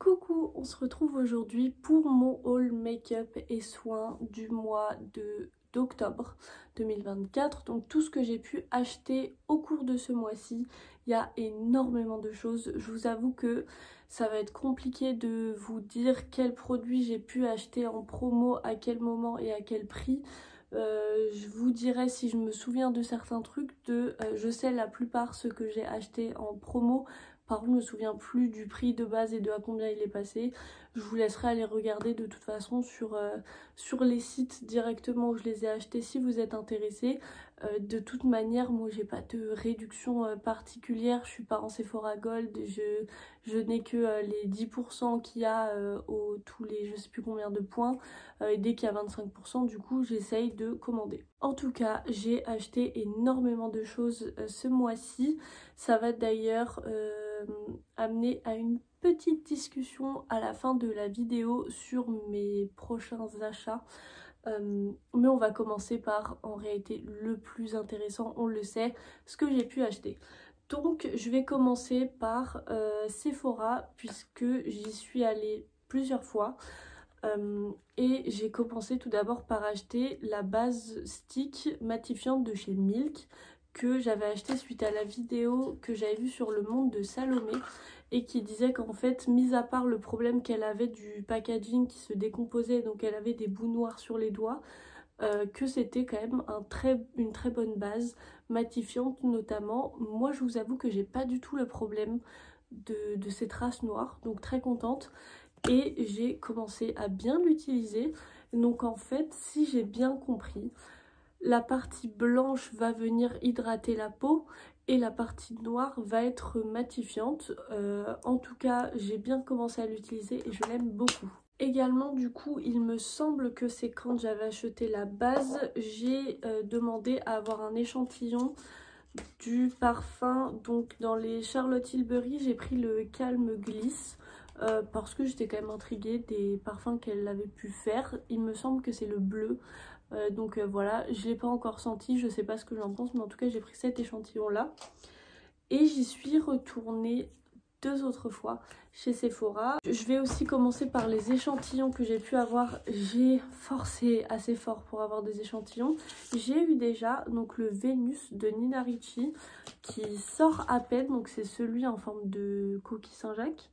Coucou, on se retrouve aujourd'hui pour mon haul make-up et soins du mois d'octobre 2024. Donc tout ce que j'ai pu acheter au cours de ce mois-ci, il y a énormément de choses. Je vous avoue que ça va être compliqué de vous dire quels produits j'ai pu acheter en promo, à quel moment et à quel prix. Je vous dirai si je me souviens de certains trucs, je sais la plupart ce que j'ai acheté en promo. Par contre, je me souviens plus du prix de base et de à combien il est passé. Je vous laisserai aller regarder de toute façon sur les sites directement où je les ai achetés si vous êtes intéressés. De toute manière, moi j'ai pas de réduction particulière, je suis pas en Sephora Gold, je n'ai que les 10% qu'il y a tous les je sais plus combien de points, et dès qu'il y a 25%, du coup j'essaye de commander. En tout cas, j'ai acheté énormément de choses ce mois-ci. Ça va d'ailleurs amener à une petite discussion à la fin de la vidéo sur mes prochains achats. Mais on va commencer par, en réalité, le plus intéressant, on le sait, ce que j'ai pu acheter. Donc je vais commencer par Sephora, puisque j'y suis allée plusieurs fois. Et j'ai commencé tout d'abord par acheter la base stick matifiante de chez Milk, que j'avais acheté suite à la vidéo que j'avais vue sur le monde de Salomé, et qui disait qu'en fait, mis à part le problème qu'elle avait du packaging qui se décomposait, donc elle avait des bouts noirs sur les doigts, que c'était quand même une très bonne base matifiante notamment. Moi je vous avoue que j'ai pas du tout le problème de ces traces noires, donc très contente. Et j'ai commencé à bien l'utiliser. Donc en fait, si j'ai bien compris, la partie blanche va venir hydrater la peau et la partie noire va être matifiante. En tout cas, j'ai bien commencé à l'utiliser et je l'aime beaucoup. Également, du coup, il me semble que c'est quand j'avais acheté la base, j'ai demandé à avoir un échantillon du parfum. Donc dans les Charlotte Tilbury, j'ai pris le Calme Gliss. Parce que j'étais quand même intriguée des parfums qu'elle avait pu faire. Il me semble que c'est le bleu. Donc voilà, je ne l'ai pas encore senti, je sais pas ce que j'en pense, mais en tout cas j'ai pris cet échantillon là. Et j'y suis retournée 2 autres fois chez Sephora. Je vais aussi commencer par les échantillons que j'ai pu avoir. J'ai forcé assez fort pour avoir des échantillons. J'ai eu déjà donc le Vénus de Nina Ricci qui sort à peine, donc c'est celui en forme de coquille Saint-Jacques.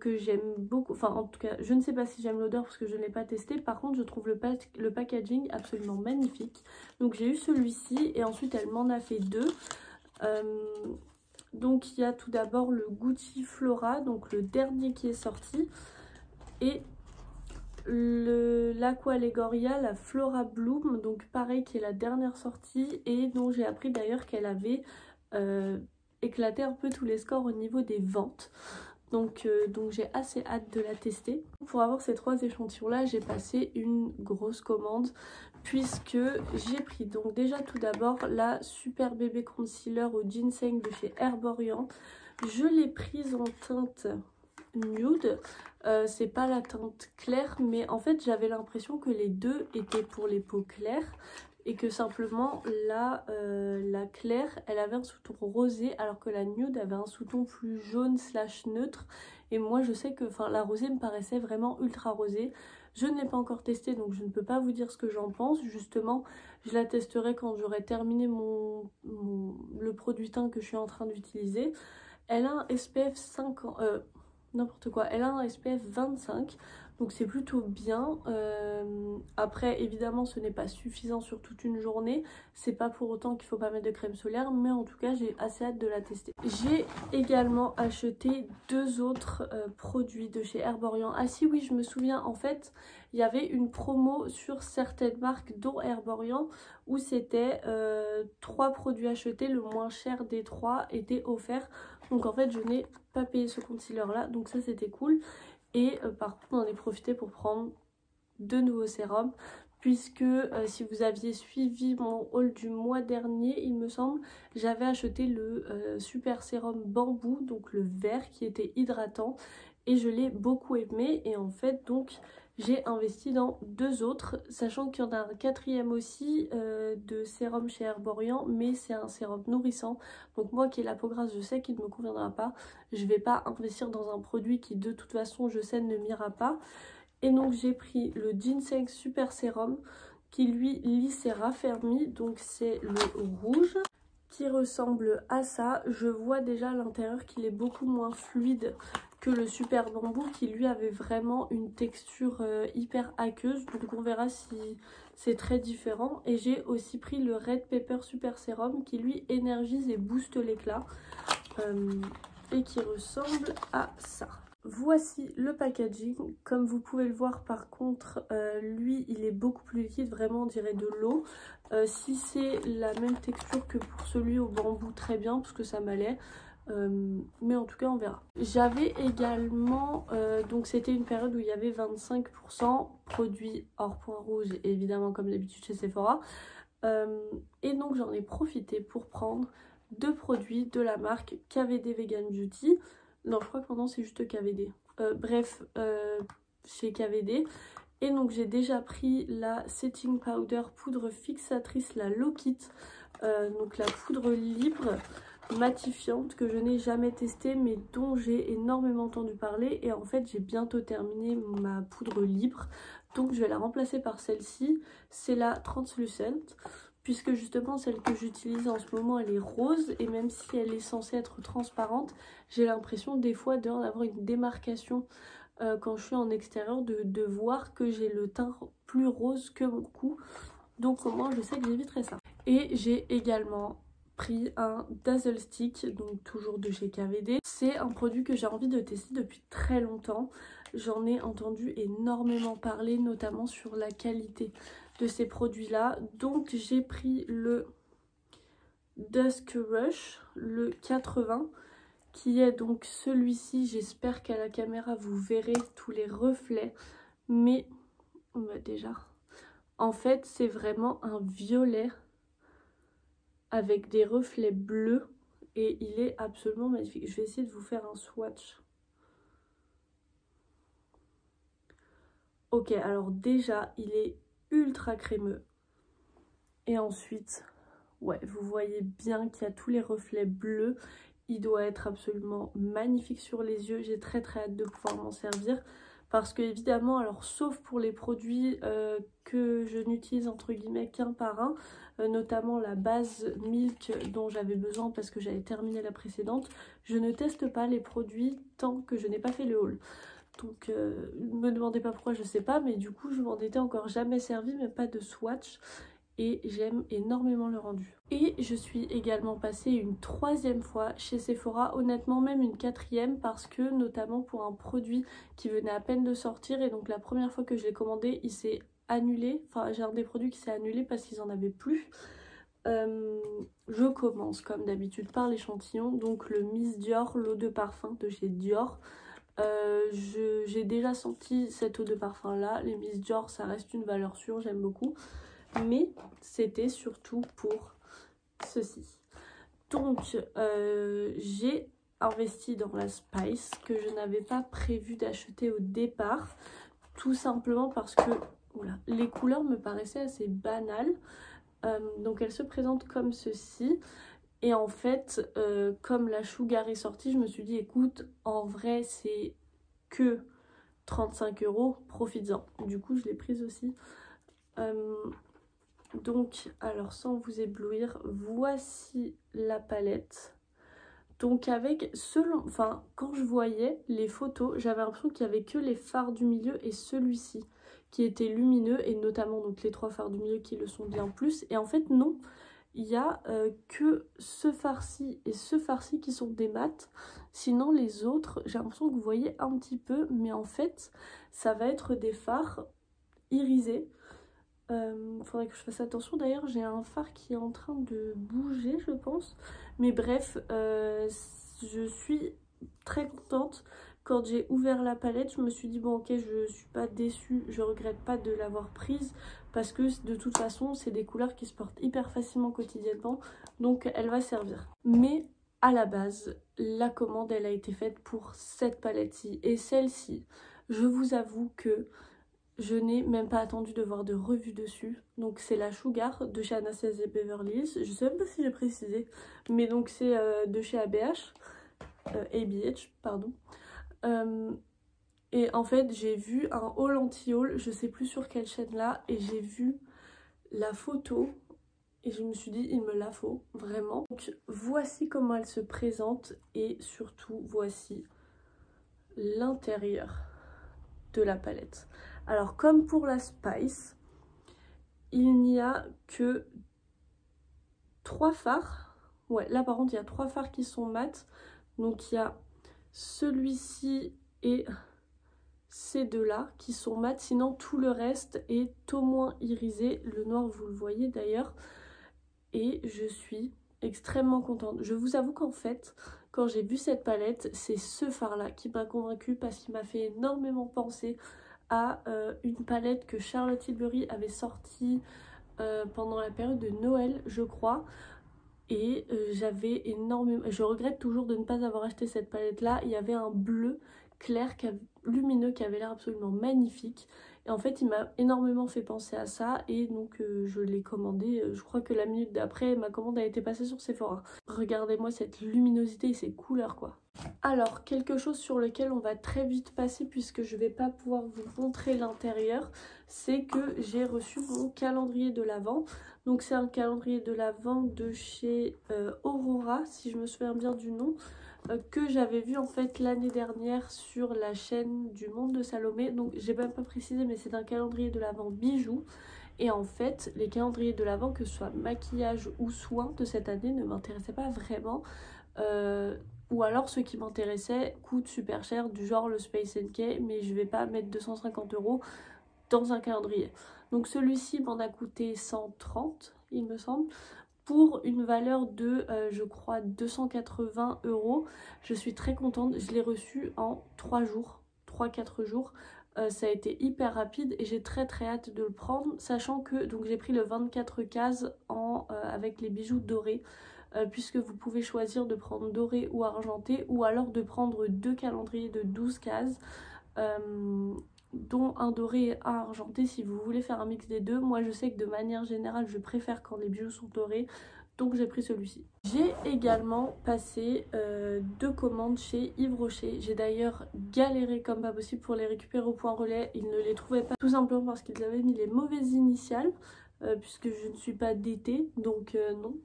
Que j'aime beaucoup, enfin en tout cas je ne sais pas si j'aime l'odeur parce que je ne l'ai pas testé. Par contre je trouve le packaging absolument magnifique. Donc j'ai eu celui-ci et ensuite elle m'en a fait 2. Donc il y a tout d'abord le Gucci Flora, donc le dernier qui est sorti, et l'Aqua Allegoria, la Flora Bloom, donc pareil qui est la dernière sortie et dont j'ai appris d'ailleurs qu'elle avait éclaté un peu tous les scores au niveau des ventes. Donc j'ai assez hâte de la tester. Pour avoir ces 3 échantillons là, j'ai passé une grosse commande puisque j'ai pris donc déjà tout d'abord la Super Bébé Concealer au ginseng de chez Herborian. Je l'ai prise en teinte nude. C'est pas la teinte claire, mais en fait j'avais l'impression que les deux étaient pour les peaux claires. Et que simplement la claire elle avait un sous-ton rosé alors que la nude avait un sous-ton plus jaune slash neutre. Et moi je sais que la rosée me paraissait vraiment ultra rosée. Je ne l'ai pas encore testée donc je ne peux pas vous dire ce que j'en pense. Justement je la testerai quand j'aurai terminé le produit teint que je suis en train d'utiliser. Elle a un SPF 50, n'importe quoi, elle a un SPF 25. Donc c'est plutôt bien. Après évidemment ce n'est pas suffisant sur toute une journée. C'est pas pour autant qu'il faut pas mettre de crème solaire. Mais en tout cas j'ai assez hâte de la tester. J'ai également acheté 2 autres produits de chez Herborian. Ah si oui je me souviens, en fait il y avait une promo sur certaines marques dont Herborian où c'était 3 produits achetés. Le moins cher des 3 était offert. Donc en fait je n'ai pas payé ce concealer là. Donc ça c'était cool. Et par contre on en est profité pour prendre 2 nouveaux sérums puisque si vous aviez suivi mon haul du mois dernier il me semble, j'avais acheté le super sérum bambou, donc le vert qui était hydratant et je l'ai beaucoup aimé. Et en fait donc j'ai investi dans 2 autres, sachant qu'il y en a un 4e aussi de sérum chez Herborian, mais c'est un sérum nourrissant. Donc moi qui ai la peau grasse, je sais qu'il ne me conviendra pas. Je vais pas investir dans un produit qui de toute façon je sais ne m'ira pas. Et donc j'ai pris le Ginseng Super Sérum qui lui lisse et raffermit, donc c'est le rouge qui ressemble à ça. Je vois déjà à l'intérieur qu'il est beaucoup moins fluide que le Super Bambou qui lui avait vraiment une texture hyper aqueuse, donc on verra si c'est très différent. Et j'ai aussi pris le Red Pepper Super Sérum qui lui énergise et booste l'éclat et qui ressemble à ça. Voici le packaging. Comme vous pouvez le voir, par contre, lui, il est beaucoup plus liquide, vraiment on dirait de l'eau. Si c'est la même texture que pour celui au bambou, très bien, parce que ça m'allait. Mais en tout cas, on verra. J'avais également, donc c'était une période où il y avait 25% produits hors point rouge, évidemment comme d'habitude chez Sephora. Et donc j'en ai profité pour prendre 2 produits de la marque KVD Vegan Beauty. Non, je crois que maintenant c'est juste KVD. Chez KVD. Et donc j'ai déjà pris la Setting Powder poudre fixatrice, la Low Kit. Donc la poudre libre matifiante que je n'ai jamais testée mais dont j'ai énormément entendu parler. Et en fait j'ai bientôt terminé ma poudre libre. Donc je vais la remplacer par celle-ci. C'est la Translucent. Puisque justement celle que j'utilise en ce moment elle est rose et même si elle est censée être transparente, j'ai l'impression des fois d'avoir une démarcation quand je suis en extérieur, de voir que j'ai le teint plus rose que mon cou. Donc au moins je sais que j'éviterai ça. Et j'ai également pris un Dazzle Stick, donc toujours de chez KVD. C'est un produit que j'ai envie de tester depuis très longtemps. J'en ai entendu énormément parler, notamment sur la qualité de ces produits-là. Donc j'ai pris le Dusk Rush, le 80, qui est donc celui-ci. J'espère qu'à la caméra vous verrez tous les reflets, mais déjà, en fait c'est vraiment un violet avec des reflets bleus et il est absolument magnifique. Je vais essayer de vous faire un swatch. Ok, alors déjà il est ultra crémeux et ensuite ouais, vous voyez bien qu'il y a tous les reflets bleus. Il doit être absolument magnifique sur les yeux. J'ai très hâte de pouvoir m'en servir. Parce que évidemment, alors sauf pour les produits que je n'utilise entre guillemets qu'un par un, notamment la base Milk dont j'avais besoin parce que j'avais terminé la précédente, je ne teste pas les produits tant que je n'ai pas fait le haul. Donc ne me demandez pas pourquoi, je sais pas, mais du coup je m'en étais encore jamais servi, mais pas de swatch. Et j'aime énormément le rendu. Et je suis également passée une 3e fois chez Sephora, honnêtement même une 4e, parce que notamment pour un produit qui venait à peine de sortir, et donc la première fois que je l'ai commandé il s'est annulé, enfin j'ai un des produits qui s'est annulé parce qu'ils en avaient plus. Je commence comme d'habitude par l'échantillon, donc le Miss Dior, l'eau de parfum de chez Dior. J'ai déjà senti cette eau de parfum là, les Miss Dior ça reste une valeur sûre, j'aime beaucoup. Mais c'était surtout pour ceci. Donc j'ai investi dans la Spice que je n'avais pas prévu d'acheter au départ. Tout simplement parce que oula, les couleurs me paraissaient assez banales. Donc elle se présente comme ceci. Et en fait, comme la Sugar est sortie, je me suis dit écoute, en vrai c'est que 35 €, profites-en. Du coup je l'ai prise aussi. Donc, alors sans vous éblouir, voici la palette. Donc avec, enfin quand je voyais les photos, j'avais l'impression qu'il n'y avait que les fards du milieu et celui-ci qui était lumineux, et notamment donc les 3 fards du milieu qui le sont bien plus. Et en fait non, il n'y a que ce fard-ci et ce fard-ci qui sont des mats. Sinon les autres, j'ai l'impression que vous voyez un petit peu, mais en fait ça va être des fards irisés. Faudrait que je fasse attention, d'ailleurs j'ai un fard qui est en train de bouger je pense, mais bref je suis très contente. Quand j'ai ouvert la palette je me suis dit bon ok, je suis pas déçue, je regrette pas de l'avoir prise parce que de toute façon c'est des couleurs qui se portent hyper facilement quotidiennement, donc elle va servir. Mais à la base la commande elle a été faite pour cette palette-ci, et celle-ci je vous avoue que je n'ai même pas attendu de voir de revue dessus. Donc c'est la Sugar de chez Anastasia Beverly Hills. Je sais même pas si j'ai précisé. Mais donc c'est de chez ABH, pardon. Et en fait j'ai vu un haul anti-haul, je sais plus sur quelle chaîne là. Et j'ai vu la photo. Et je me suis dit, il me la faut, vraiment. Donc voici comment elle se présente. Et surtout, voici l'intérieur de la palette. Alors comme pour la Spice, il n'y a que 3 fards. Ouais, là par contre il y a 3 fards qui sont mat. Donc il y a celui-ci et ces deux-là qui sont mat. Sinon tout le reste est au moins irisé. Le noir vous le voyez d'ailleurs. Et je suis extrêmement contente. Je vous avoue qu'en fait, quand j'ai vu cette palette, c'est ce fard-là qui m'a convaincue parce qu'il m'a fait énormément penser à une palette que Charlotte Tilbury avait sortie pendant la période de Noël, je crois. Et j'avais énormément... Je regrette toujours de ne pas avoir acheté cette palette-là. Il y avait un bleu clair, lumineux, qui avait l'air absolument magnifique. Et en fait, il m'a énormément fait penser à ça. Et donc, je l'ai commandé. Je crois que la minute d'après, ma commande a été passée sur Sephora. Regardez-moi cette luminosité et ces couleurs, quoi. Alors, quelque chose sur lequel on va très vite passer puisque je vais pas pouvoir vous montrer l'intérieur, c'est que j'ai reçu mon calendrier de l'Avent. Donc c'est un calendrier de l'Avent de chez Aurora, si je me souviens bien du nom, que j'avais vu en fait l'année dernière sur la chaîne du Monde de Salomé. Donc j'ai même pas précisé, mais c'est un calendrier de l'Avent bijoux. Et en fait, les calendriers de l'Avent, que ce soit maquillage ou soins de cette année, ne m'intéressaient pas vraiment. Ou alors ceux qui m'intéressaient coûtent super cher, du genre le Space NK, mais je vais pas mettre 250 € dans un calendrier. Donc celui-ci m'en a coûté 130, il me semble, pour une valeur de, je crois, 280 €. Je suis très contente, je l'ai reçu en 3 jours, 3-4 jours. Ça a été hyper rapide et j'ai très hâte de le prendre, sachant que donc j'ai pris le 24 cases avec les bijoux dorés. Puisque vous pouvez choisir de prendre doré ou argenté, ou alors de prendre 2 calendriers de 12 cases, dont un doré et un argenté si vous voulez faire un mix des deux. Moi je sais que de manière générale je préfère quand les bijoux sont dorés, donc j'ai pris celui-ci. J'ai également passé 2 commandes chez Yves Rocher. J'ai d'ailleurs galéré comme pas possible pour les récupérer au point relais, ils ne les trouvaient pas, tout simplement parce qu'ils avaient mis les mauvaises initiales, puisque je ne suis pas d'été, donc non.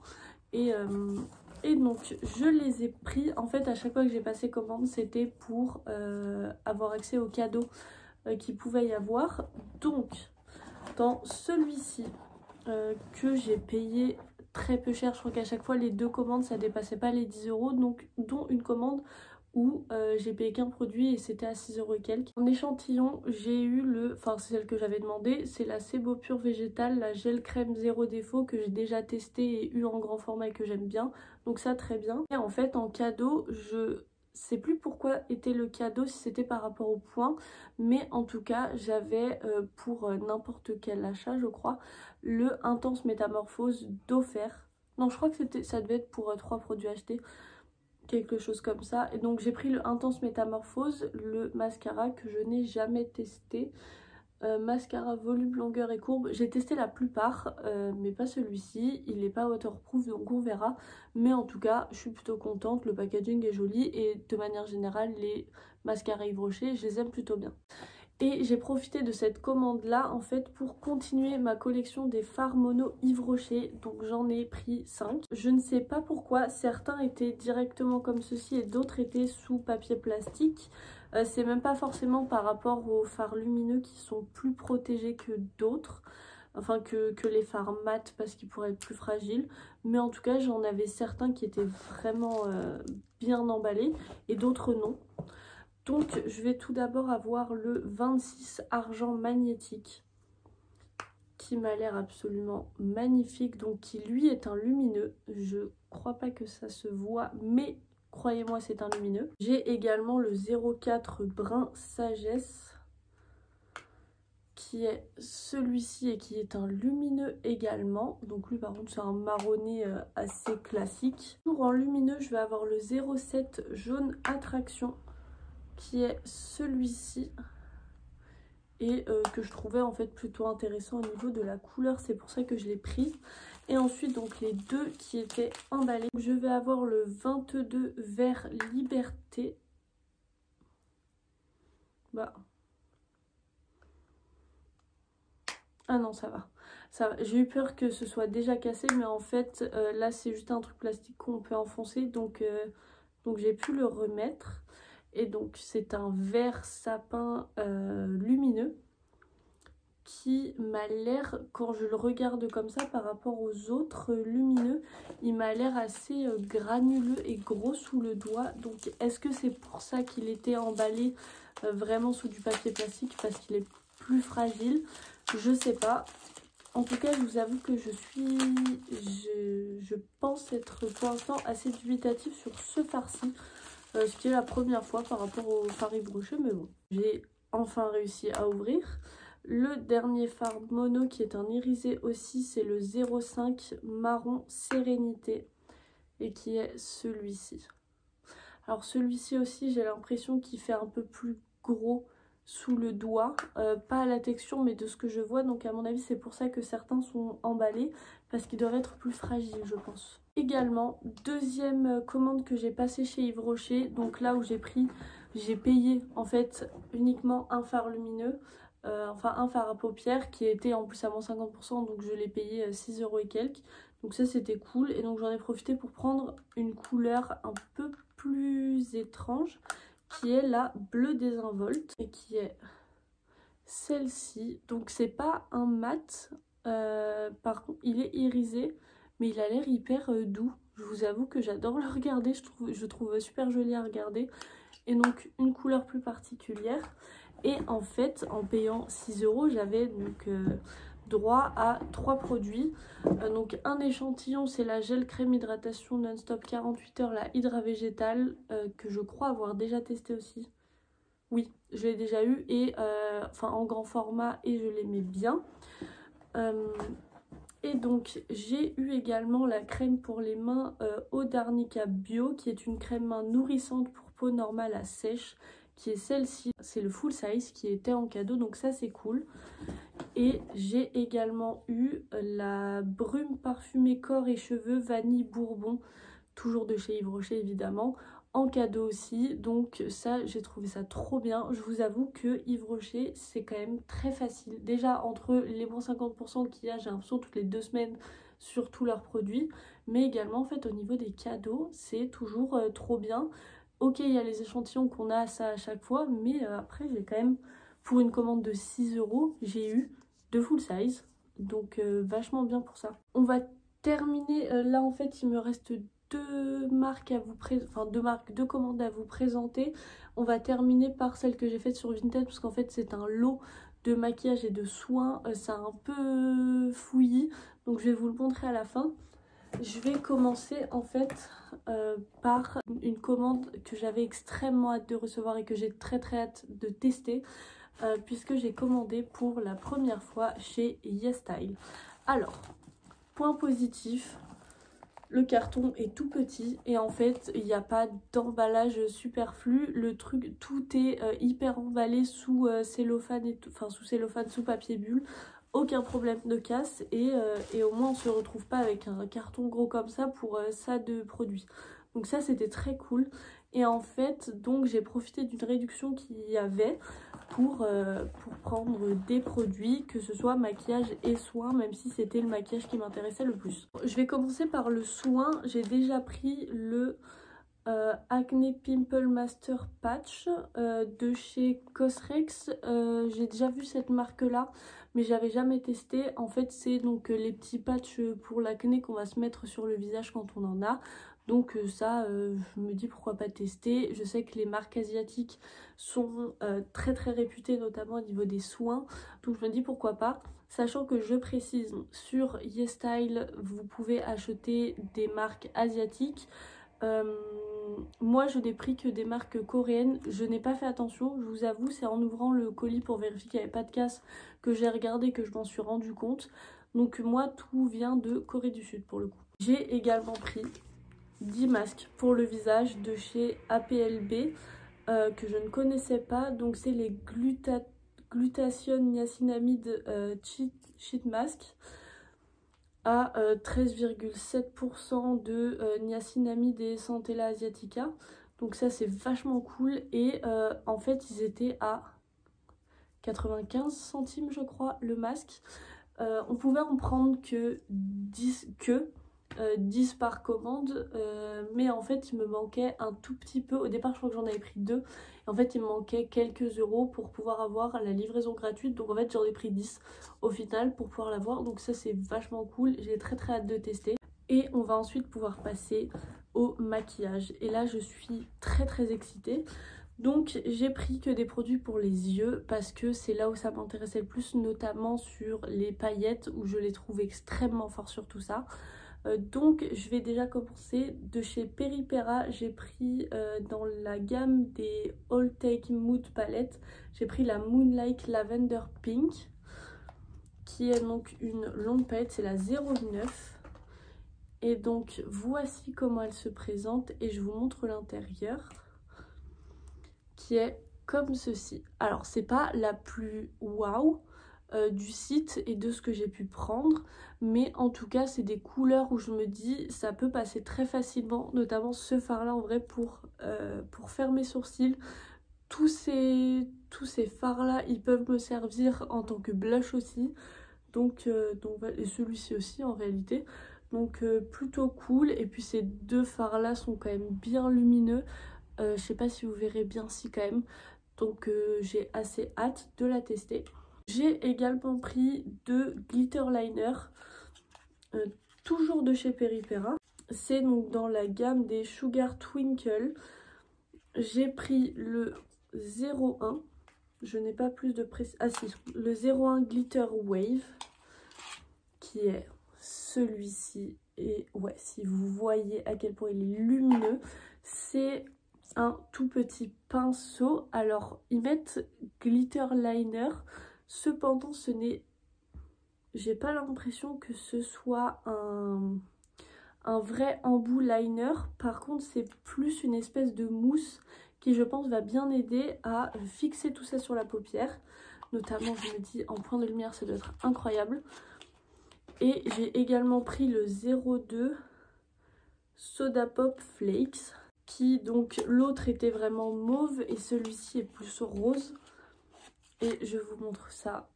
Et donc je les ai pris. En fait à chaque fois que j'ai passé commande c'était pour avoir accès aux cadeaux qu'il pouvait y avoir. Donc dans celui-ci que j'ai payé très peu cher, je crois qu'à chaque fois les 2 commandes ça dépassait pas les 10 €, donc dont une commande où j'ai payé qu'un produit et c'était à 6 € et quelques. En échantillon, j'ai eu enfin c'est celle que j'avais demandé, c'est la Sebo Pure Végétale, la gel crème zéro défaut que j'ai déjà testé et eu en grand format et que j'aime bien. Donc ça très bien. Et en fait en cadeau, je sais plus pourquoi était le cadeau, si c'était par rapport au point, mais en tout cas j'avais pour n'importe quel achat je crois, le Intense Métamorphose d'offert. Non je crois que ça devait être pour 3 produits achetés, quelque chose comme ça. Et donc j'ai pris le Intense Métamorphose, le mascara que je n'ai jamais testé, mascara volume, longueur et courbe. J'ai testé la plupart mais pas celui-ci, il n'est pas waterproof donc on verra, mais en tout cas je suis plutôt contente, le packaging est joli et de manière générale les mascaras Yves Rocher je les aime plutôt bien. Et j'ai profité de cette commande là en fait pour continuer ma collection des fards mono Yves Rocher, donc j'en ai pris 5. Je ne sais pas pourquoi, certains étaient directement comme ceci et d'autres étaient sous papier plastique. C'est même pas forcément par rapport aux fards lumineux qui sont plus protégés que d'autres, enfin que les fards mat parce qu'ils pourraient être plus fragiles, mais en tout cas j'en avais certains qui étaient vraiment bien emballés et d'autres non. Donc je vais tout d'abord avoir le 26 argent magnétique qui m'a l'air absolument magnifique, donc qui lui est un lumineux. Je crois pas que ça se voit mais croyez-moi c'est un lumineux. J'ai également le 04 brun sagesse qui est celui-ci et qui est un lumineux également. Donc lui par contre c'est un marronné assez classique. Pour en lumineux je vais avoir le 07 jaune attraction qui est celui-ci et que je trouvais en fait plutôt intéressant au niveau de la couleur, c'est pour ça que je l'ai prise. Et ensuite donc les deux qui étaient emballés, je vais avoir le 22 vert liberté. Bah ah non, ça va. Ça va. J'ai eu peur que ce soit déjà cassé, mais en fait, là, c'est juste un truc plastique qu'on peut enfoncer. Donc j'ai pu le remettre. Et donc, c'est un vert sapin lumineux qui m'a l'air, quand je le regarde comme ça par rapport aux autres lumineux, il m'a l'air assez granuleux et gros sous le doigt. Donc, est-ce que c'est pour ça qu'il était emballé vraiment sous du papier plastique parce qu'il est plus fragile? Je sais pas. En tout cas, je vous avoue que je pense être pour l'instant assez dubitative sur ce farci. Ce qui est la première fois par rapport au fard Yves Rocher, mais bon. J'ai enfin réussi à ouvrir. Le dernier fard mono qui est un irisé aussi, c'est le 05 marron sérénité et qui est celui-ci. Alors celui-ci aussi, j'ai l'impression qu'il fait un peu plus gros sous le doigt, pas à la texture mais de ce que je vois, donc à mon avis c'est pour ça que certains sont emballés, parce qu'ils doivent être plus fragiles je pense. Également, deuxième commande que j'ai passée chez Yves Rocher, donc là où j'ai payé en fait uniquement un fard lumineux, enfin un fard à paupières qui était en plus à moins 50%, donc je l'ai payé 6 € et quelques, donc ça c'était cool, et donc j'en ai profité pour prendre une couleur un peu plus étrange, qui est la bleue désinvolte et qui est celle-ci. Donc c'est pas un mat, par contre il est irisé mais il a l'air hyper doux. Je vous avoue que j'adore le regarder, je trouve super joli à regarder, et donc une couleur plus particulière. Et en fait en payant 6 € j'avais donc droit à 3 produits. Donc un échantillon, c'est la gel crème hydratation non-stop 48 heures, la Hydra végétale, que je crois avoir déjà testé aussi. Oui, je l'ai déjà eu, et enfin en grand format, et je l'aimais bien. Et donc j'ai eu également la crème pour les mains Eau d'Arnica Bio, qui est une crème main nourrissante pour peau normale à sèche, qui est celle-ci. C'est le full size qui était en cadeau, donc ça c'est cool. Et j'ai également eu la brume parfumée corps et cheveux vanille bourbon, toujours de chez Yves Rocher évidemment, en cadeau aussi. Donc ça, j'ai trouvé ça trop bien. Je vous avoue que Yves Rocher, c'est quand même très facile. Déjà entre les moins 50% qu'il y a, j'ai l'impression toutes les 2 semaines sur tous leurs produits, mais également en fait au niveau des cadeaux, c'est toujours trop bien. Ok, il y a les échantillons qu'on a ça à chaque fois, mais après j'ai quand même, pour une commande de 6 €, j'ai eu de full size, donc vachement bien pour ça. On va terminer, là en fait il me reste deux marques à vous présenter, enfin deux commandes à vous présenter. On va terminer par celle que j'ai faite sur Vinted, parce qu'en fait c'est un lot de maquillage et de soins, c'est un peu fouillis, donc je vais vous le montrer à la fin. Je vais commencer en fait par une commande que j'avais extrêmement hâte de recevoir et que j'ai très hâte de tester, puisque j'ai commandé pour la première fois chez YesStyle. Alors, point positif, le carton est tout petit et en fait il n'y a pas d'emballage superflu. Le truc, tout est hyper emballé sous cellophane, et enfin sous cellophane, sous papier bulle. Aucun problème de casse, et au moins on se retrouve pas avec un carton gros comme ça pour ça de produits. Donc ça c'était très cool. Et en fait donc j'ai profité d'une réduction qu'il y avait pour prendre des produits, que ce soit maquillage et soins, même si c'était le maquillage qui m'intéressait le plus. Je vais commencer par le soin. J'ai déjà pris le Acne Pimple Master Patch de chez Cosrx. J'ai déjà vu cette marque là, mais j'avais jamais testé. En fait c'est donc les petits patchs pour l'acné qu'on va se mettre sur le visage quand on en a. Donc ça, je me dis pourquoi pas tester. Je sais que les marques asiatiques sont très réputées, notamment au niveau des soins. Donc je me dis pourquoi pas. Sachant que je précise, sur YesStyle, vous pouvez acheter des marques asiatiques. Moi je n'ai pris que des marques coréennes, je n'ai pas fait attention, je vous avoue, c'est en ouvrant le colis pour vérifier qu'il n'y avait pas de casse que j'ai regardé, que je m'en suis rendu compte. Donc moi tout vient de Corée du Sud pour le coup. J'ai également pris 10 masques pour le visage de chez APLB que je ne connaissais pas, donc c'est les Glutathione Niacinamide Sheet Mask à 13,7% de niacinamide et Centella asiatica. Donc ça c'est vachement cool et en fait ils étaient à 95 centimes je crois le masque. On pouvait en prendre que 10 par commande, mais en fait il me manquait un tout petit peu. Au départ je crois que j'en avais pris 2, en fait il me manquait quelques euros pour pouvoir avoir la livraison gratuite, donc en fait j'en ai pris 10 au final pour pouvoir l'avoir, donc ça c'est vachement cool, j'ai très hâte de tester. Et on va ensuite pouvoir passer au maquillage, et là je suis très excitée. Donc j'ai pris que des produits pour les yeux parce que c'est là où ça m'intéressait le plus, notamment sur les paillettes où je les trouve extrêmement forts sur tout ça. Donc je vais déjà commencer de chez Peripera. J'ai pris dans la gamme des All Take Mood Palette, j'ai pris la Moonlight Lavender Pink qui est donc une longue palette, c'est la 09. Et donc voici comment elle se présente et je vous montre l'intérieur qui est comme ceci. Alors c'est pas la plus waouh du site et de ce que j'ai pu prendre, mais en tout cas c'est des couleurs où je me dis ça peut passer très facilement, notamment ce fard là en vrai pour faire mes sourcils. Tous ces fards là ils peuvent me servir en tant que blush aussi, donc et celui-ci aussi en réalité, donc plutôt cool. Et puis ces deux fards là sont quand même bien lumineux, je sais pas si vous verrez bien si quand même, donc j'ai assez hâte de la tester. J'ai également pris 2 glitter liners, toujours de chez Peripera. C'est donc dans la gamme des Sugar Twinkle. J'ai pris le 01, je n'ai pas plus de précision. Ah si, le 01 Glitter Wave, qui est celui-ci. Et ouais, si vous voyez à quel point il est lumineux, c'est un tout petit pinceau. Alors ils mettent glitter liner, cependant ce n'est, j'ai pas l'impression que ce soit un vrai embout liner. Par contre c'est plus une espèce de mousse qui je pense va bien aider à fixer tout ça sur la paupière. Notamment je me dis en point de lumière ça doit être incroyable. Et j'ai également pris le 02 Soda Pop Flakes, qui donc l'autre était vraiment mauve et celui-ci est plus rose. Et je vous montre ça,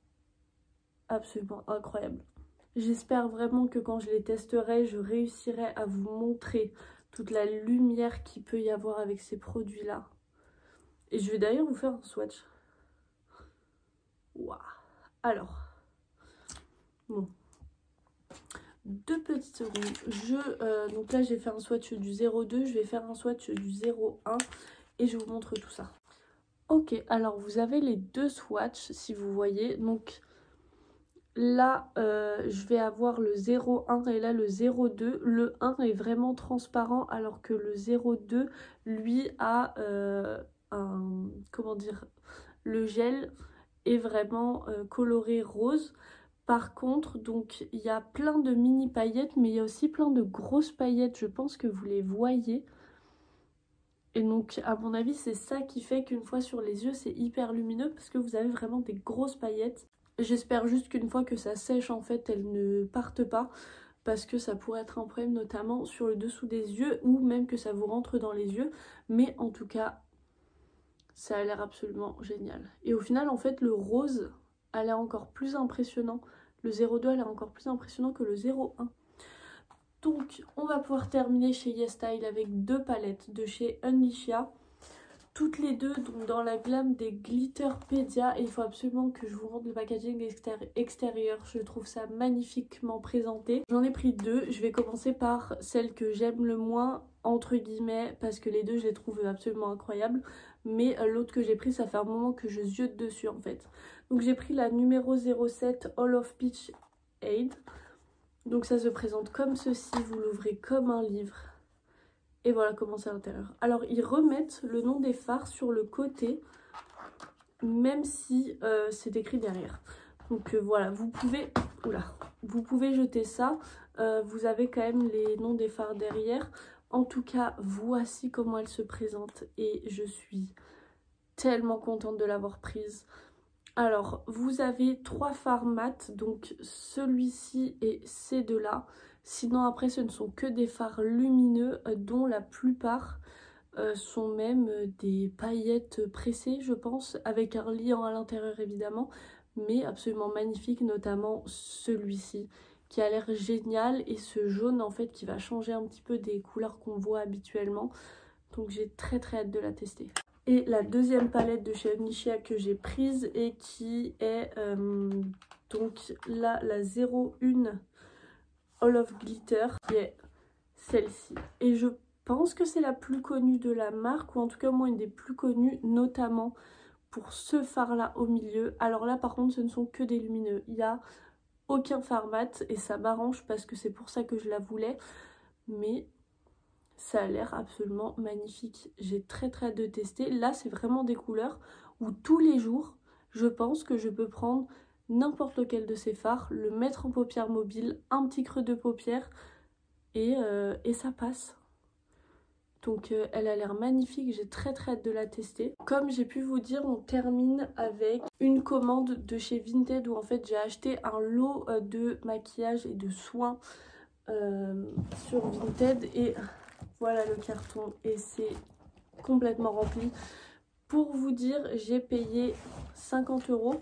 absolument incroyable. J'espère vraiment que quand je les testerai, je réussirai à vous montrer toute la lumière qu'il peut y avoir avec ces produits-là. Et je vais d'ailleurs vous faire un swatch. Waouh! Alors, bon. 2 petites secondes. Donc là j'ai fait un swatch du 02, je vais faire un swatch du 01 et je vous montre tout ça. Ok, alors vous avez les 2 swatchs si vous voyez. Donc là je vais avoir le 01 et là le 02. Le 1 est vraiment transparent alors que le 02 lui a comment dire, le gel est vraiment coloré rose. Par contre, donc il y a plein de mini paillettes, mais il y a aussi plein de grosses paillettes, je pense que vous les voyez. Et donc à mon avis c'est ça qui fait qu'une fois sur les yeux c'est hyper lumineux, parce que vous avez vraiment des grosses paillettes. J'espère juste qu'une fois que ça sèche en fait elles ne partent pas, parce que ça pourrait être un problème notamment sur le dessous des yeux, ou même que ça vous rentre dans les yeux. Mais en tout cas ça a l'air absolument génial. Et au final en fait le rose a l'air encore plus impressionnant. Le 02 a l'air encore plus impressionnant que le 01. Donc on va pouvoir terminer chez YesStyle avec 2 palettes de chez Unleashia. Toutes les deux donc dans la gamme des Glitterpedia. Et il faut absolument que je vous montre le packaging extérieur. Je trouve ça magnifiquement présenté. J'en ai pris 2. Je vais commencer par celle que j'aime le moins, entre guillemets, parce que les deux je les trouve absolument incroyables. Mais l'autre que j'ai pris, ça fait un moment que je ziote dessus en fait. Donc j'ai pris la numéro 07 All of Peach Aid. Donc ça se présente comme ceci, vous l'ouvrez comme un livre. Et voilà comment c'est à l'intérieur. Alors ils remettent le nom des fards sur le côté, même si c'est écrit derrière. Donc voilà, vous pouvez jeter ça. Vous avez quand même les noms des fards derrière. En tout cas, voici comment elle se présente et je suis tellement contente de l'avoir prise. Alors, vous avez 3 fards mat, donc celui-ci et ces deux-là. Sinon, après, ce ne sont que des fards lumineux, dont la plupart sont même des paillettes pressées, je pense, avec un liant à l'intérieur, évidemment, mais absolument magnifique, notamment celui-ci, qui a l'air génial, et ce jaune, en fait, qui va changer un petit peu des couleurs qu'on voit habituellement. Donc, j'ai très hâte de la tester. Et la deuxième palette de chez Omnichia que j'ai prise et qui est donc là la 01 All of Glitter, qui est celle-ci. Et je pense que c'est la plus connue de la marque, ou en tout cas moi une des plus connues, notamment pour ce fard là au milieu. Alors là par contre ce ne sont que des lumineux, il n'y a aucun fard mat et ça m'arrange parce que c'est pour ça que je la voulais, mais ça a l'air absolument magnifique. J'ai très hâte de tester. Là, c'est vraiment des couleurs où tous les jours, je pense que je peux prendre n'importe lequel de ces fards, le mettre en paupière mobile, un petit creux de paupière et ça passe. Donc elle a l'air magnifique, j'ai très hâte de la tester. Comme j'ai pu vous dire, on termine avec une commande de chez Vinted où en fait j'ai acheté un lot de maquillage et de soins sur Vinted et voilà le carton et c'est complètement rempli. Pour vous dire, j'ai payé 50 €,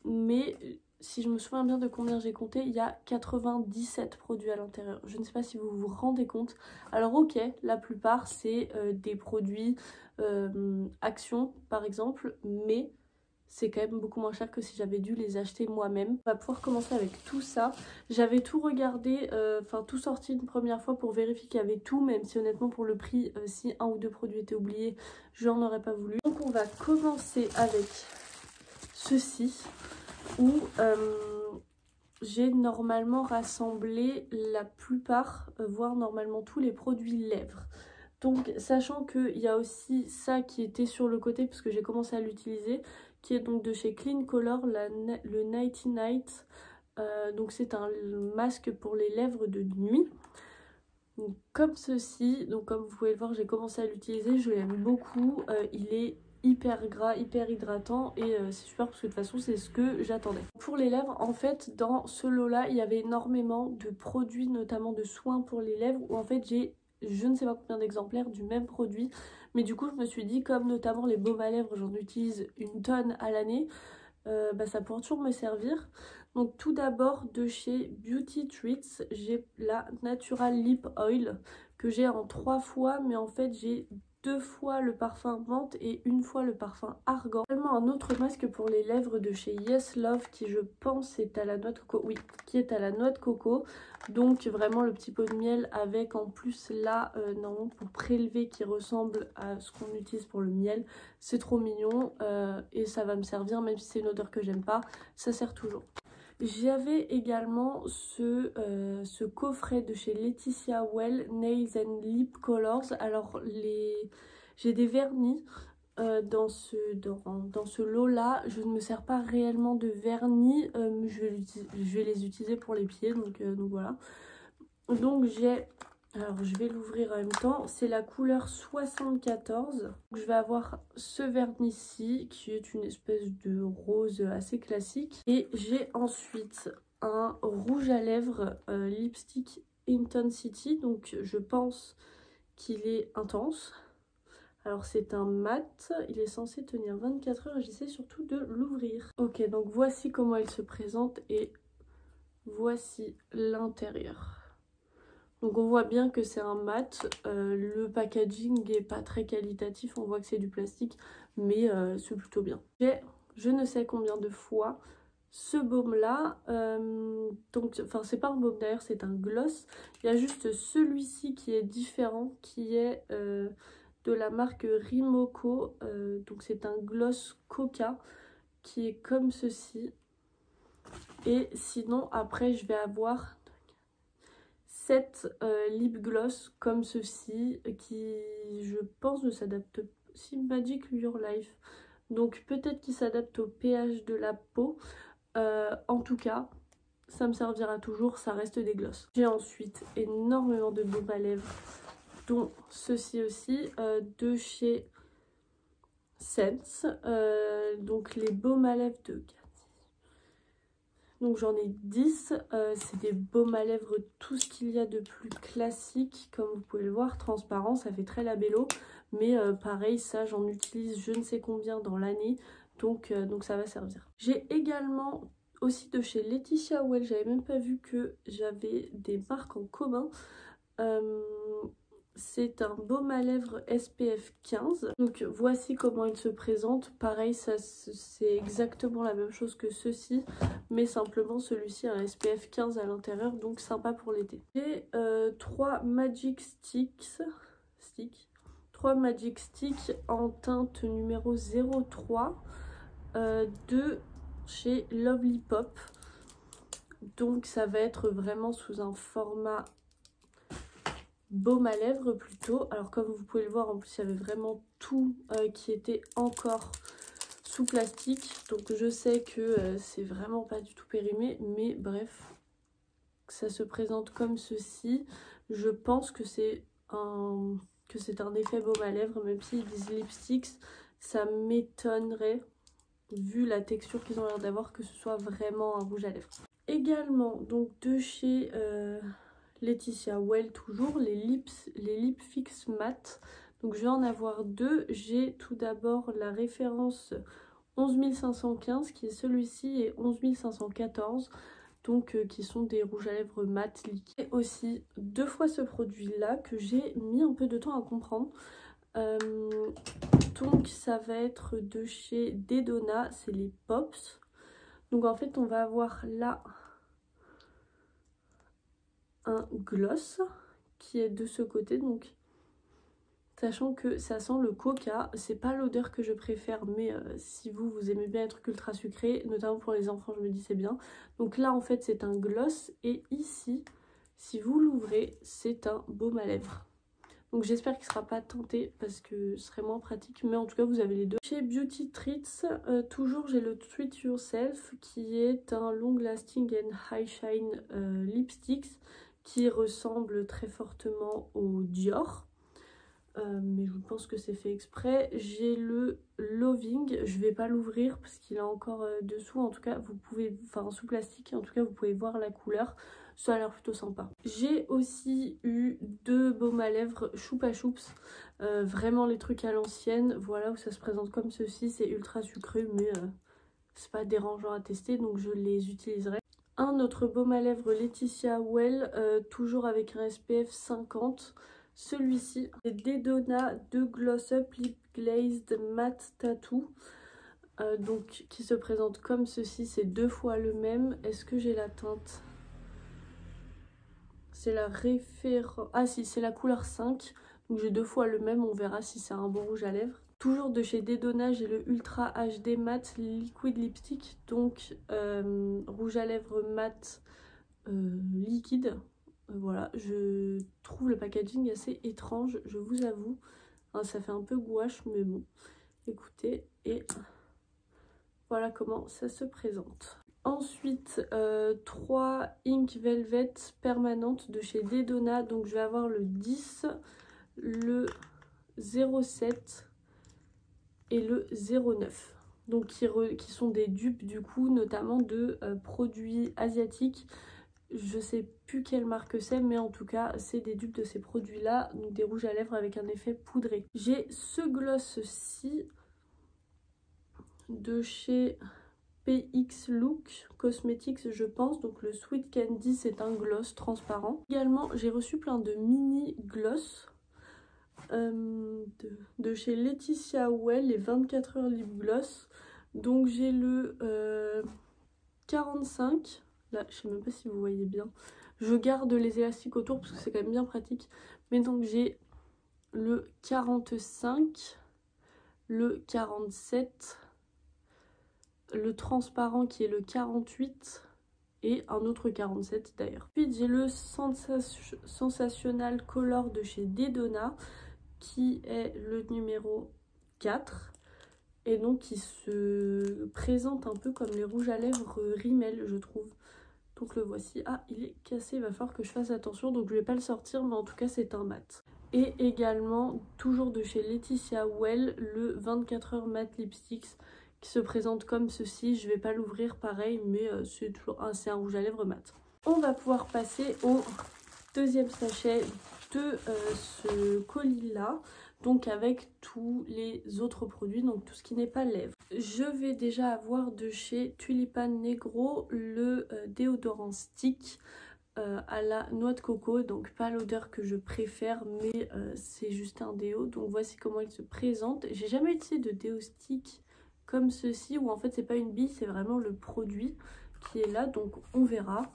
mais si je me souviens bien de combien j'ai compté, il y a 97 produits à l'intérieur. Je ne sais pas si vous vous rendez compte. Alors ok, la plupart c'est des produits Action par exemple, mais c'est quand même beaucoup moins cher que si j'avais dû les acheter moi-même. On va pouvoir commencer avec tout ça. J'avais tout regardé, enfin tout sorti une première fois pour vérifier qu'il y avait tout, même si honnêtement pour le prix, si un ou deux produits étaient oubliés, j'en aurais pas voulu. Donc on va commencer avec ceci, où j'ai normalement rassemblé la plupart, voire normalement tous les produits lèvres. Donc sachant qu'il y a aussi ça qui était sur le côté parce que j'ai commencé à l'utiliser, qui est donc de chez Clean Color, le Nighty Night. Donc c'est un masque pour les lèvres de nuit. Donc, comme ceci, donc comme vous pouvez le voir, j'ai commencé à l'utiliser, je l'aime beaucoup. Il est hyper gras, hyper hydratant et c'est super parce que de toute façon c'est ce que j'attendais. Pour les lèvres, en fait dans ce lot là il y avait énormément de produits, notamment de soins pour les lèvres, où en fait j'ai je ne sais pas combien d'exemplaires du même produit, mais du coup je me suis dit, comme notamment les baumes à lèvres j'en utilise une tonne à l'année, ça pourrait toujours me servir. Donc tout d'abord de chez Beauty Treats, j'ai la Natural Lip Oil que j'ai en 3 fois, mais en fait j'ai 2 fois le parfum menthe et 1 fois le parfum argan. Également un autre masque pour les lèvres de chez Yes Love qui je pense est à la noix de coco, oui, qui est à la noix de coco. Donc vraiment le petit pot de miel avec en plus là, non, pour prélever, qui ressemble à ce qu'on utilise pour le miel. C'est trop mignon et ça va me servir, même si c'est une odeur que j'aime pas, ça sert toujours. J'avais également ce coffret de chez Laetitia Well, Nails and Lip Colors. Alors j'ai des vernis dans ce lot là. Je ne me sers pas réellement de vernis, je vais les utiliser pour les pieds, donc voilà. Donc j'ai, alors je vais l'ouvrir en même temps, c'est la couleur 74. Je vais avoir ce vernis-ci qui est une espèce de rose assez classique. Et j'ai ensuite un rouge à lèvres lipstick Intensity, donc je pense qu'il est intense. Alors c'est un mat, il est censé tenir 24 heures et j'essaie surtout de l'ouvrir. Ok, donc voici comment il se présente et voici l'intérieur. Donc on voit bien que c'est un mat, le packaging est pas très qualitatif, on voit que c'est du plastique, mais c'est plutôt bien. J'ai je ne sais combien de fois ce baume là, donc enfin c'est pas un baume d'ailleurs, c'est un gloss. Il y a juste celui-ci qui est différent, qui est de la marque Rimoco, donc c'est un gloss coca qui est comme ceci. Et sinon après je vais avoir 7 lip gloss comme ceci qui je pense ne s'adapte si Magic Your Life, donc peut-être qu'il s'adapte au pH de la peau. En tout cas ça me servira toujours, ça reste des gloss. J'ai ensuite énormément de baumes à lèvres, dont ceci aussi de chez Sense, donc les baumes à lèvres de... Donc j'en ai 10, c'est des baumes à lèvres, tout ce qu'il y a de plus classique, comme vous pouvez le voir, transparent, ça fait très labello, mais pareil, ça j'en utilise je ne sais combien dans l'année, donc ça va servir. J'ai également aussi de chez Laetitia Well, j'avais même pas vu que j'avais des marques en commun. C'est un baume à lèvres SPF 15. Donc voici comment il se présente. Pareil, c'est exactement la même chose que ceci, mais simplement celui-ci a un SPF 15 à l'intérieur, donc sympa pour l'été. J'ai 3 Magic Sticks. 3 Magic Sticks en teinte numéro 03 de chez Lovely Pop. Donc ça va être vraiment sous un format baume à lèvres plutôt. Alors comme vous pouvez le voir, en plus il y avait vraiment tout qui était encore sous plastique. Donc je sais que c'est vraiment pas du tout périmé, mais bref, ça se présente comme ceci. Je pense que c'est un effet baume à lèvres, même s'ils disent lipsticks, ça m'étonnerait, vu la texture qu'ils ont l'air d'avoir, que ce soit vraiment un rouge à lèvres. Également, donc de chez Laetitia Well, toujours les Lip Fix Matte. Donc je vais en avoir 2. J'ai tout d'abord la référence 11515 qui est celui-ci et 11514. Donc qui sont des rouges à lèvres mat liquides. Et aussi 2 fois ce produit là que j'ai mis un peu de temps à comprendre. Donc ça va être de chez Dedona, c'est les Pops. Donc en fait on va avoir là un gloss qui est de ce côté, donc sachant que ça sent le coca, c'est pas l'odeur que je préfère, mais si vous aimez bien être ultra sucré, notamment pour les enfants, je me dis c'est bien. Donc là en fait c'est un gloss et ici si vous l'ouvrez c'est un baume à lèvres. Donc j'espère qu'il sera pas teinté parce que ce serait moins pratique, mais en tout cas vous avez les deux. Chez Beauty Treats, toujours j'ai le Treat Yourself qui est un Long Lasting and High Shine Lipsticks qui ressemble très fortement au Dior. Mais je pense que c'est fait exprès. J'ai le Loving, je vais pas l'ouvrir parce qu'il est encore dessous, en tout cas vous pouvez, enfin sous plastique, en tout cas vous pouvez voir la couleur, ça a l'air plutôt sympa. J'ai aussi eu 2 baumes à lèvres Choupa Choups, vraiment les trucs à l'ancienne, voilà où ça se présente comme ceci, c'est ultra sucré mais c'est pas dérangeant à tester donc je les utiliserai. Un autre baume à lèvres Laetitia Well, toujours avec un SPF 50. Celui-ci, c'est Dedona de Gloss Up Lip Glazed Matte Tattoo. Donc qui se présente comme ceci, c'est 2 fois le même. Est-ce que j'ai la teinte? C'est la référence... Ah si, c'est la couleur 5. Donc j'ai 2 fois le même, on verra si c'est un bon rouge à lèvres. Toujours de chez Dedona, j'ai le Ultra HD Matte Liquid Lipstick. Donc rouge à lèvres mat liquide. Voilà, je trouve le packaging assez étrange, je vous avoue. Hein, ça fait un peu gouache, mais bon, écoutez, et voilà comment ça se présente. Ensuite, 3 Ink Velvet permanentes de chez Dedona. Donc je vais avoir le 10, le 07 et le 09. Donc qui sont des dupes du coup, notamment de produits asiatiques. Je sais plus quelle marque c'est, mais en tout cas c'est des dupes de ces produits là, donc des rouges à lèvres avec un effet poudré. J'ai ce gloss-ci de chez PX Look Cosmetics je pense, donc le Sweet Candy, c'est un gloss transparent. Également j'ai reçu plein de mini gloss de chez Laetitia Well, les 24 heures lip gloss. Donc j'ai le 45. Là, je sais même pas si vous voyez bien. Je garde les élastiques autour parce que c'est quand même bien pratique. Mais donc j'ai le 45, le 47, le transparent qui est le 48 et un autre 47 d'ailleurs. Puis j'ai le Sensational Color de chez Dedona qui est le numéro 4. Et donc qui se présente un peu comme les rouges à lèvres Rimmel, je trouve. Donc le voici. Ah, il est cassé, il va falloir que je fasse attention, donc je vais pas le sortir, mais en tout cas c'est un mat. Et également, toujours de chez Laetitia Well, le 24h Matte Lipsticks qui se présente comme ceci. Je vais pas l'ouvrir pareil, mais c'est un rouge à lèvres mat. On va pouvoir passer au deuxième sachet de ce colis là, donc avec tous les autres produits, donc tout ce qui n'est pas lèvres. Je vais déjà avoir de chez Tulipan Negro le déodorant stick à la noix de coco, donc pas l'odeur que je préfère, mais c'est juste un déo. Donc voici comment il se présente. J'ai jamais utilisé de déo stick comme ceci, où en fait c'est pas une bille, c'est vraiment le produit qui est là, donc on verra.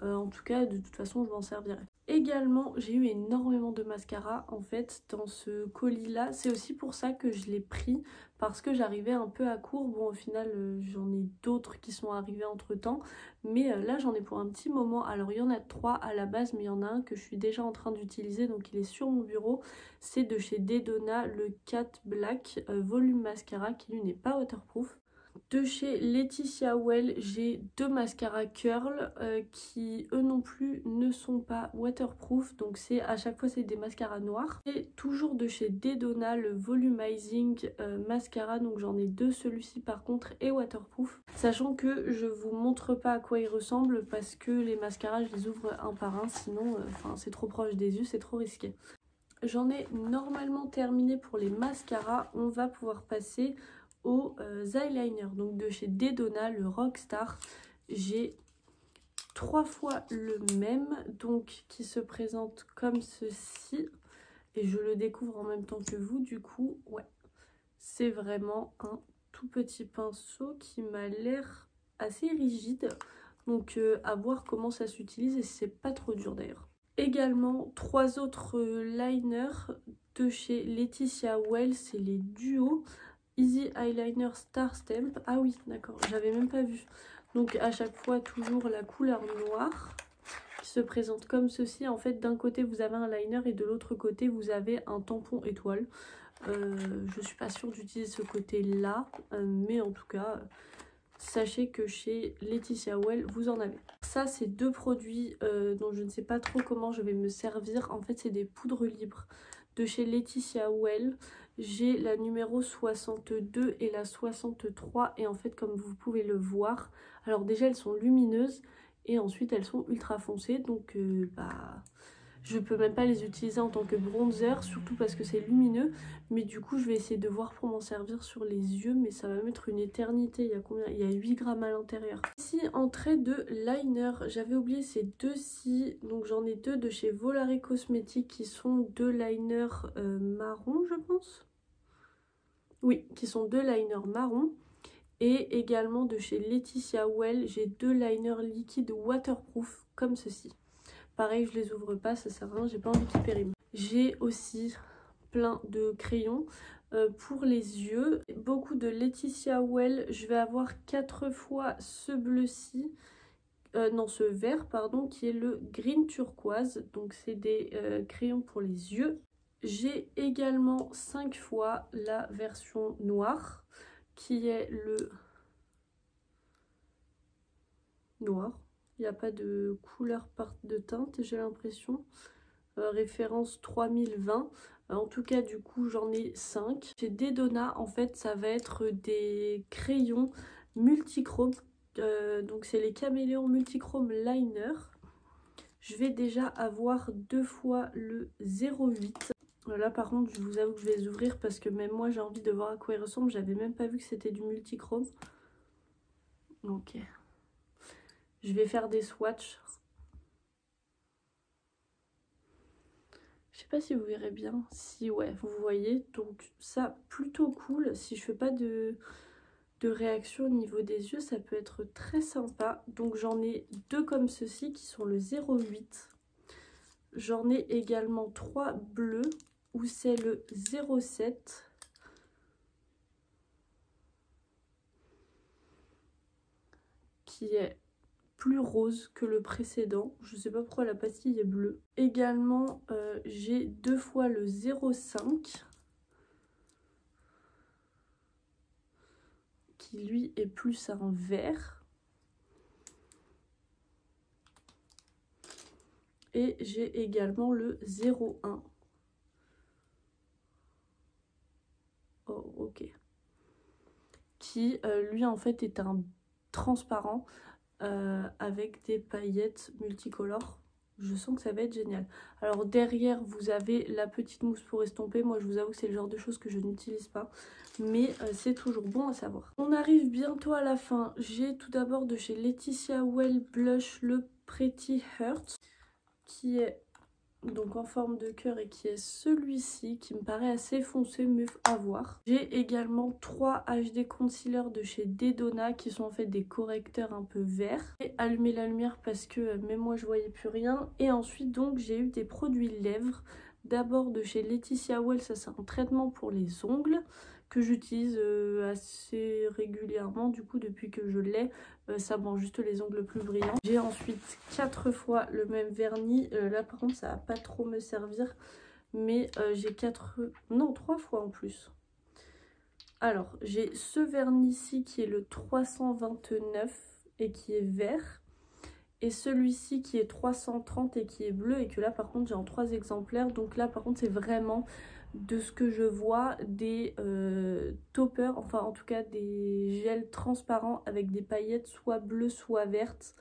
En tout cas, de toute façon, je m'en servirai. Également, j'ai eu énormément de mascara en fait dans ce colis là. C'est aussi pour ça que je l'ai pris, parce que j'arrivais un peu à court. Bon, au final, j'en ai d'autres qui sont arrivés entre temps, mais là j'en ai pour un petit moment. Alors il y en a 3 à la base, mais il y en a un que je suis déjà en train d'utiliser, donc il est sur mon bureau. C'est de chez Dedona, le Cat Black Volume Mascara, qui lui n'est pas waterproof. De chez Laetitia Well, j'ai 2 mascaras curl qui eux non plus ne sont pas waterproof, donc c'est à chaque fois c'est des mascaras noirs. Et toujours de chez Dedona, le Volumizing mascara, donc j'en ai 2, celui-ci par contre est waterproof. Sachant que je vous montre pas à quoi il ressemble parce que les mascaras je les ouvre un par un, sinon c'est trop proche des yeux, c'est trop risqué. J'en ai normalement terminé pour les mascaras. On va pouvoir passer aux eyeliners, donc de chez Dedona, le Rockstar. J'ai 3 fois le même, donc qui se présente comme ceci, et je le découvre en même temps que vous. Du coup, ouais, c'est vraiment un tout petit pinceau qui m'a l'air assez rigide, donc à voir comment ça s'utilise et si c'est pas trop dur d'ailleurs. Également 3 autres liners de chez Laetitia Well, c'est les duos Easy Eyeliner Star Stamp. Ah oui, d'accord, j'avais même pas vu. Donc à chaque fois toujours la couleur noire qui se présente comme ceci. En fait, d'un côté vous avez un liner et de l'autre côté vous avez un tampon étoile. Je suis pas sûre d'utiliser ce côté là, mais en tout cas sachez que chez Laetitia Well vous en avez. Ça c'est 2 produits dont je ne sais pas trop comment je vais me servir. En fait c'est des poudres libres de chez Laetitia Well. J'ai la numéro 62 et la 63, et en fait comme vous pouvez le voir, alors déjà elles sont lumineuses et ensuite elles sont ultra foncées, donc je peux même pas les utiliser en tant que bronzer, surtout parce que c'est lumineux. Mais du coup je vais essayer de voir pour m'en servir sur les yeux, mais ça va mettre une éternité. Il y a combien? Il y a 8 grammes à l'intérieur. Ici en trait de liner, j'avais oublié ces 2-ci, donc j'en ai 2 de chez Volare Cosmetics qui sont 2 liners marron je pense. Oui, qui sont 2 liners marron. Et également de chez Laetitia Well, j'ai 2 liners liquides waterproof comme ceci. Pareil, je les ouvre pas, ça sert à rien, j'ai pas envie qu'ils périment. J'ai aussi plein de crayons pour les yeux. Beaucoup de Laetitia Well, je vais avoir 4 fois ce bleu-ci. Non, ce vert, pardon, qui est le Green Turquoise. Donc c'est des crayons pour les yeux. J'ai également 5 fois la version noire, qui est le noir. Il n'y a pas de couleur de teinte, j'ai l'impression. Référence 3020. En tout cas, du coup, j'en ai 5. Chez Dedona, en fait, ça va être des crayons multichromes. Donc, c'est les caméléons multichrome liner. Je vais déjà avoir 2 fois le 08. Là, par contre, je vous avoue que je vais les ouvrir parce que même moi, j'ai envie de voir à quoi ils ressemblent. J'avais même pas vu que c'était du multichrome. Ok. Je vais faire des swatchs. Je sais pas si vous verrez bien. Si, ouais, vous voyez. Donc ça, plutôt cool. Si je fais pas de réaction au niveau des yeux, ça peut être très sympa. Donc j'en ai 2 comme ceci qui sont le 08. J'en ai également 3 bleus où c'est le 07. Qui est plus rose que le précédent. Je sais pas pourquoi la pastille est bleue. Également, j'ai 2 fois le 05. Qui lui est plus un vert. Et j'ai également le 01 qui lui en fait est un transparent avec des paillettes multicolores. Je sens que ça va être génial. Alors derrière vous avez la petite mousse pour estomper. Moi je vous avoue que c'est le genre de choses que je n'utilise pas, mais c'est toujours bon à savoir. On arrive bientôt à la fin. J'ai tout d'abord de chez Laetitia Well Blush le Pretty Hurt, qui est donc en forme de cœur et qui est celui-ci qui me paraît assez foncé mais à voir. J'ai également 3 HD concealer de chez Dedona qui sont en fait des correcteurs un peu verts. J'ai allumé la lumière parce que même moi je voyais plus rien. Et ensuite donc j'ai eu des produits lèvres. D'abord de chez Laetitia Well, ça c'est un traitement pour les ongles que j'utilise assez régulièrement du coup depuis que je l'ai. Ça me rend juste les ongles plus brillants. J'ai ensuite 4 fois le même vernis. Là par contre ça va pas trop me servir. Mais j'ai 3 fois en plus. Alors j'ai ce vernis-ci qui est le 329 et qui est vert. Et celui-ci qui est 330 et qui est bleu. Et que là par contre j'ai en 3 exemplaires. Donc là par contre c'est vraiment de ce que je vois des toppers, enfin en tout cas des gels transparents avec des paillettes soit bleues soit vertes,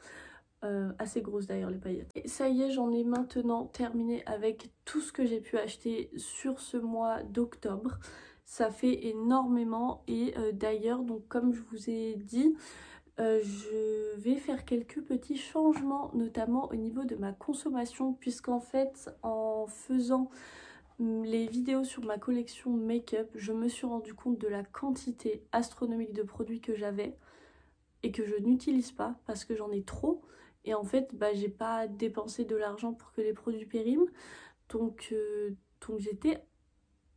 assez grosses d'ailleurs les paillettes. Et ça y est, j'en ai maintenant terminé avec tout ce que j'ai pu acheter sur ce mois d'octobre. Ça fait énormément et d'ailleurs donc comme je vous ai dit, je vais faire quelques petits changements notamment au niveau de ma consommation, puisqu'en fait en faisant les vidéos sur ma collection make-up, je me suis rendu compte de la quantité astronomique de produits que j'avais et que je n'utilise pas parce que j'en ai trop. Et en fait, j'ai pas dépensé de l'argent pour que les produits périment. Donc j'étais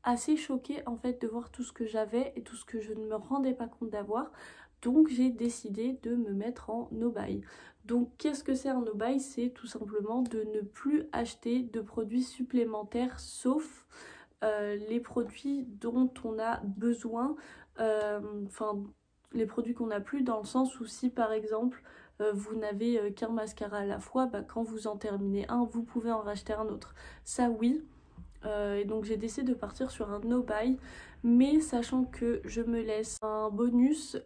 assez choquée en fait de voir tout ce que j'avais et tout ce que je ne me rendais pas compte d'avoir. Donc j'ai décidé de me mettre en no-buy. Donc qu'est-ce que c'est un no-buy? C'est tout simplement de ne plus acheter de produits supplémentaires sauf les produits dont on a besoin, enfin les produits qu'on n'a plus, dans le sens où si par exemple vous n'avez qu'un mascara à la fois, quand vous en terminez un, vous pouvez en racheter un autre. Ça oui. Et donc j'ai décidé de partir sur un no-buy, mais sachant que je me laisse un bonus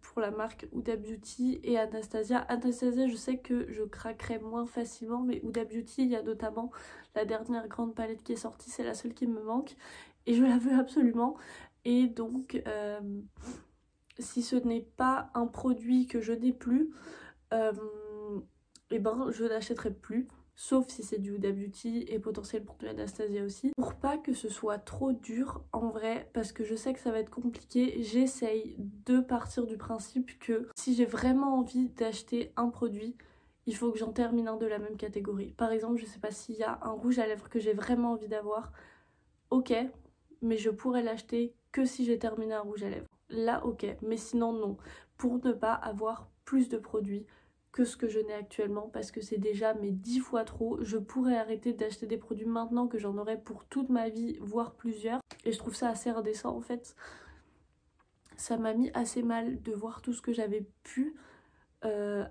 pour la marque Huda Beauty et Anastasia. Anastasia, je sais que je craquerai moins facilement, mais Huda Beauty, il y a notamment la dernière grande palette qui est sortie, c'est la seule qui me manque et je la veux absolument. Et donc si ce n'est pas un produit que je n'ai plus, et je n'achèterai plus. Sauf si c'est du Huda Beauty et potentiellement de Anastasia aussi. Pour pas que ce soit trop dur en vrai, parce que je sais que ça va être compliqué, j'essaye de partir du principe que si j'ai vraiment envie d'acheter un produit, il faut que j'en termine un de la même catégorie. Par exemple, je sais pas s'il y a un rouge à lèvres que j'ai vraiment envie d'avoir, ok, mais je pourrais l'acheter que si j'ai terminé un rouge à lèvres. Là, ok, mais sinon non. Pour ne pas avoir plus de produits que ce que je n'ai actuellement, parce que c'est déjà 10 fois trop. Je pourrais arrêter d'acheter des produits maintenant que j'en aurais pour toute ma vie, voire plusieurs. Et je trouve ça assez indécent en fait. Ça m'a mis assez mal de voir tout ce que j'avais pu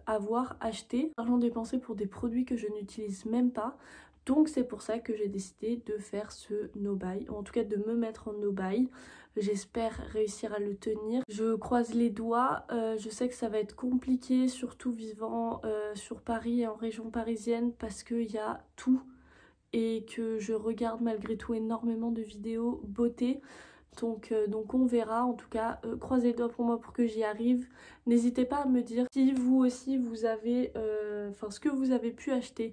avoir acheté. L'argent dépensé pour des produits que je n'utilise même pas. Donc c'est pour ça que j'ai décidé de faire ce no-buy, ou en tout cas de me mettre en no-buy. J'espère réussir à le tenir. Je croise les doigts, je sais que ça va être compliqué, surtout vivant sur Paris et en région parisienne, parce qu'il y a tout et que je regarde malgré tout énormément de vidéos beauté. Donc on verra, en tout cas croisez les doigts pour moi pour que j'y arrive. N'hésitez pas à me dire si vous aussi vous avez, ce que vous avez pu acheter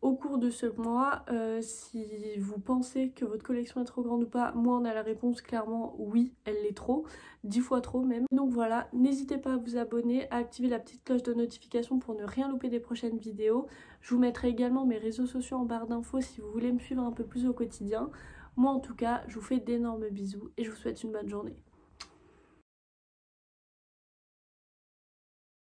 au cours de ce mois, si vous pensez que votre collection est trop grande ou pas. Moi on a la réponse clairement oui, elle l'est trop, 10 fois trop même. Donc voilà, n'hésitez pas à vous abonner, à activer la petite cloche de notification pour ne rien louper des prochaines vidéos. Je vous mettrai également mes réseaux sociaux en barre d'infos si vous voulez me suivre un peu plus au quotidien. Moi en tout cas, je vous fais d'énormes bisous et je vous souhaite une bonne journée.